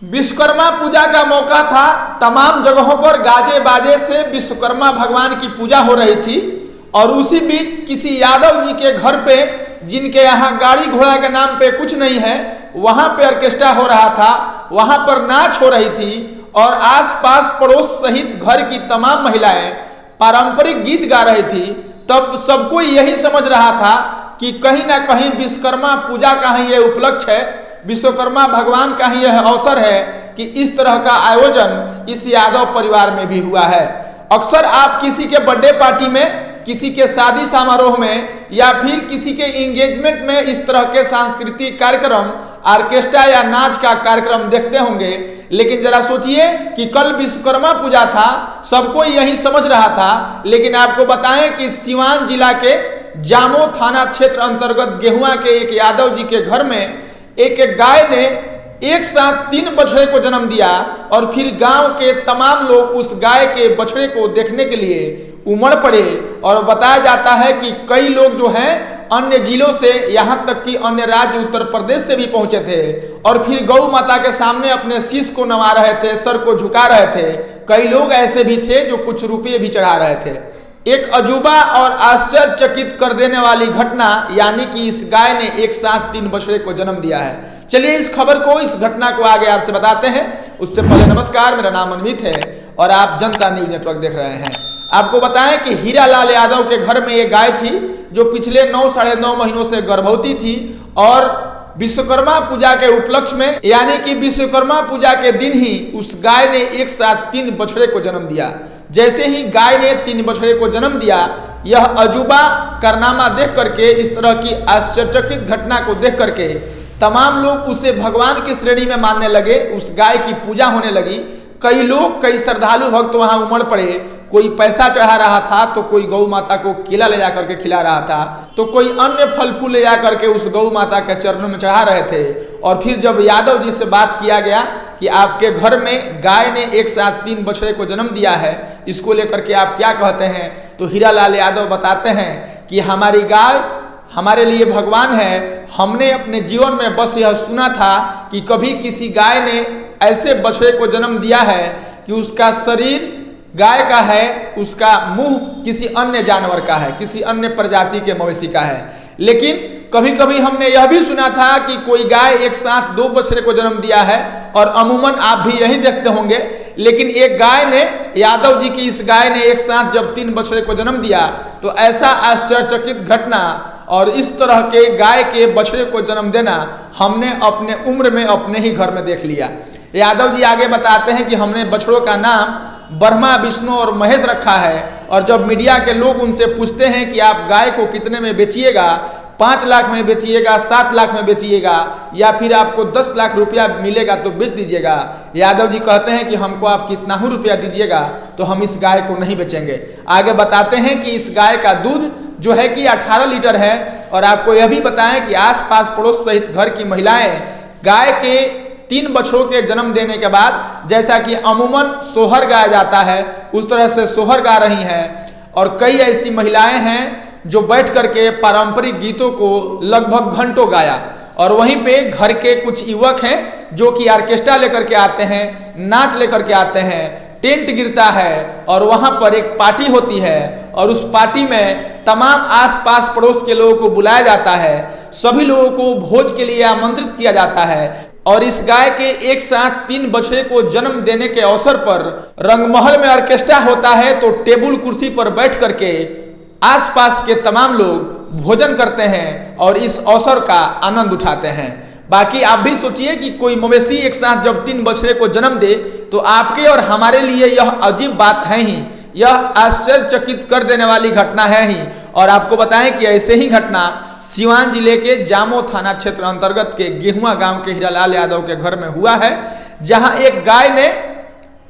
विश्वकर्मा पूजा का मौका था। तमाम जगहों पर गाजे बाजे से विश्वकर्मा भगवान की पूजा हो रही थी और उसी बीच किसी यादव जी के घर पे, जिनके यहाँ गाड़ी घोड़ा के नाम पे कुछ नहीं है, वहाँ पे ऑर्केस्ट्रा हो रहा था, वहाँ पर नाच हो रही थी और आसपास पड़ोस सहित घर की तमाम महिलाएं पारंपरिक गीत गा रही थी। तब सबको यही समझ रहा था कि कहीं ना कहीं विश्वकर्मा पूजा का ही यह उपलक्ष्य है, विश्वकर्मा भगवान का ही यह अवसर है कि इस तरह का आयोजन इस यादव परिवार में भी हुआ है। अक्सर आप किसी के बर्थडे पार्टी में, किसी के शादी समारोह में या फिर किसी के एंगेजमेंट में इस तरह के सांस्कृतिक कार्यक्रम, ऑर्केस्ट्रा या नाच का कार्यक्रम देखते होंगे। लेकिन जरा सोचिए कि कल विश्वकर्मा पूजा था, सबको यही समझ रहा था, लेकिन आपको बताएं कि सिवान जिला के जामो थाना क्षेत्र अंतर्गत गेहुआ के एक यादव जी के घर में एक गाय ने एक साथ 3 बछड़े को जन्म दिया और फिर गांव के तमाम लोग उस गाय के बछड़े को देखने के लिए उमड़ पड़े। और बताया जाता है कि कई लोग जो हैं अन्य जिलों से, यहाँ तक कि अन्य राज्य उत्तर प्रदेश से भी पहुंचे थे और फिर गौ माता के सामने अपने शीश को नवा रहे थे, सर को झुका रहे थे। कई लोग ऐसे भी थे जो कुछ रुपये भी चढ़ा रहे थे। एक अजूबा और आश्चर्यचकित कर देने वाली घटना, यानी कि इस गाय ने एक साथ 3 बछड़े को जन्म दिया है। चलिए इस खबर को, इस घटना को आगे आपसे बताते हैं। उससे पहले नमस्कार, मेरा नाम अनमित है और आप जनता न्यूज नेटवर्क देख रहे हैं। आपको बताएं कि हीरालाल यादव के घर में एक गाय थी जो पिछले 9 साढ़े 9 महीनों से गर्भवती थी और विश्वकर्मा पूजा के उपलक्ष्य में, यानी कि विश्वकर्मा पूजा के दिन ही उस गाय ने एक साथ 3 बछड़े को जन्म दिया। जैसे ही गाय ने 3 बछड़े को जन्म दिया, यह अजूबा कारनामा देख करके, इस तरह की आश्चर्यचकित घटना को देख करके तमाम लोग उसे भगवान की श्रेणी में मानने लगे। उस गाय की पूजा होने लगी। कई लोग, कई श्रद्धालु भक्त वहां उमड़ पड़े। कोई पैसा चढ़ा रहा था तो कोई गौ माता को केला ले जाकर के खिला रहा था, तो कोई अन्य फल फूल ले जाकर के उस गौ माता के चरणों में चढ़ा रहे थे। और फिर जब यादव जी से बात किया गया कि आपके घर में गाय ने एक साथ 3 बछड़े को जन्म दिया है, इसको लेकर के आप क्या कहते हैं, तो हीरालाल यादव बताते हैं कि हमारी गाय हमारे लिए भगवान है। हमने अपने जीवन में बस यह सुना था कि कभी किसी गाय ने ऐसे बछड़े को जन्म दिया है कि उसका शरीर गाय का है, उसका मुंह किसी अन्य जानवर का है, किसी अन्य प्रजाति के मवेशी का है। लेकिन कभी कभी हमने यह भी सुना था कि कोई गाय एक साथ 2 बछड़े को जन्म दिया है और अमूमन आप भी यही देखते होंगे। लेकिन एक गाय ने, यादव जी की इस गाय ने एक साथ जब 3 बछड़े को जन्म दिया तो ऐसा आश्चर्यचकित घटना और इस तरह के गाय के बछड़े को जन्म देना हमने अपने उम्र में अपने ही घर में देख लिया। यादव जी आगे बताते हैं कि हमने बछड़ों का नाम ब्रह्मा, विष्णु और महेश रखा है। और जब मीडिया के लोग उनसे पूछते हैं कि आप गाय को कितने में बेचिएगा, 5 लाख में बेचिएगा, 7 लाख में बेचिएगा या फिर आपको 10 लाख रुपया मिलेगा तो बेच दीजिएगा, यादव जी कहते हैं कि हमको आप कितना ही रुपया दीजिएगा तो हम इस गाय को नहीं बेचेंगे। आगे बताते हैं कि इस गाय का दूध जो है कि 18 लीटर है। और आपको यह भी बताएं कि आसपास पड़ोस सहित घर की महिलाएं गाय के 3 बछड़ों के जन्म देने के बाद, जैसा कि अमूमन सोहर गाया जाता है, उस तरह से सोहर गा रही हैं। और कई ऐसी महिलाएं हैं जो बैठ करके पारंपरिक गीतों को लगभग घंटों गाया। और वहीं पे घर के कुछ युवक हैं जो कि ऑर्केस्ट्रा लेकर के आते हैं, नाच लेकर के आते हैं, टेंट गिरता है और वहां पर एक पार्टी होती है और उस पार्टी में तमाम आसपास पड़ोस के लोगों को बुलाया जाता है। सभी लोगों को भोज के लिए आमंत्रित किया जाता है और इस गाय के एक साथ 3 बछड़े को जन्म देने के अवसर पर रंगमहल में ऑर्केस्ट्रा होता है। तो टेबुल कुर्सी पर बैठ करके आसपास के तमाम लोग भोजन करते हैं और इस अवसर का आनंद उठाते हैं। बाकी आप भी सोचिए कि कोई मवेशी एक साथ जब 3 बछड़े को जन्म दे तो आपके और हमारे लिए यह अजीब बात है ही, यह आश्चर्यचकित कर देने वाली घटना है ही। और आपको बताएं कि ऐसे ही घटना सिवान जिले के जामो थाना क्षेत्र अंतर्गत के गेहुआ गांव के हीरालाल यादव के घर में हुआ है, जहां एक गाय ने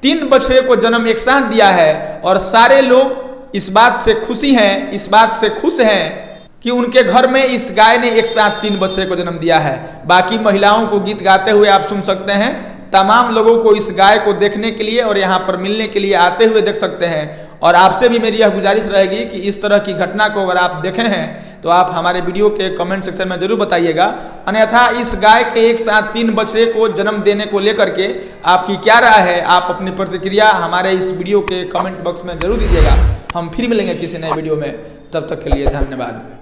3 बछड़े को जन्म एक साथ दिया है। और सारे लोग इस बात से खुशी हैं, इस बात से खुश हैं कि उनके घर में इस गाय ने एक साथ 3 बछड़े को जन्म दिया है। बाकी महिलाओं को गीत गाते हुए आप सुन सकते हैं। तमाम लोगों को इस गाय को देखने के लिए और यहाँ पर मिलने के लिए आते हुए देख सकते हैं। और आपसे भी मेरी यह गुजारिश रहेगी कि इस तरह की घटना को अगर आप देखे हैं तो आप हमारे वीडियो के कमेंट सेक्शन में जरूर बताइएगा। अन्यथा इस गाय के एक साथ 3 बछड़े को जन्म देने को लेकर के आपकी क्या राय है, आप अपनी प्रतिक्रिया हमारे इस वीडियो के कमेंट बॉक्स में जरूर दीजिएगा। हम फिर मिलेंगे किसी नए वीडियो में, तब तक के लिए धन्यवाद।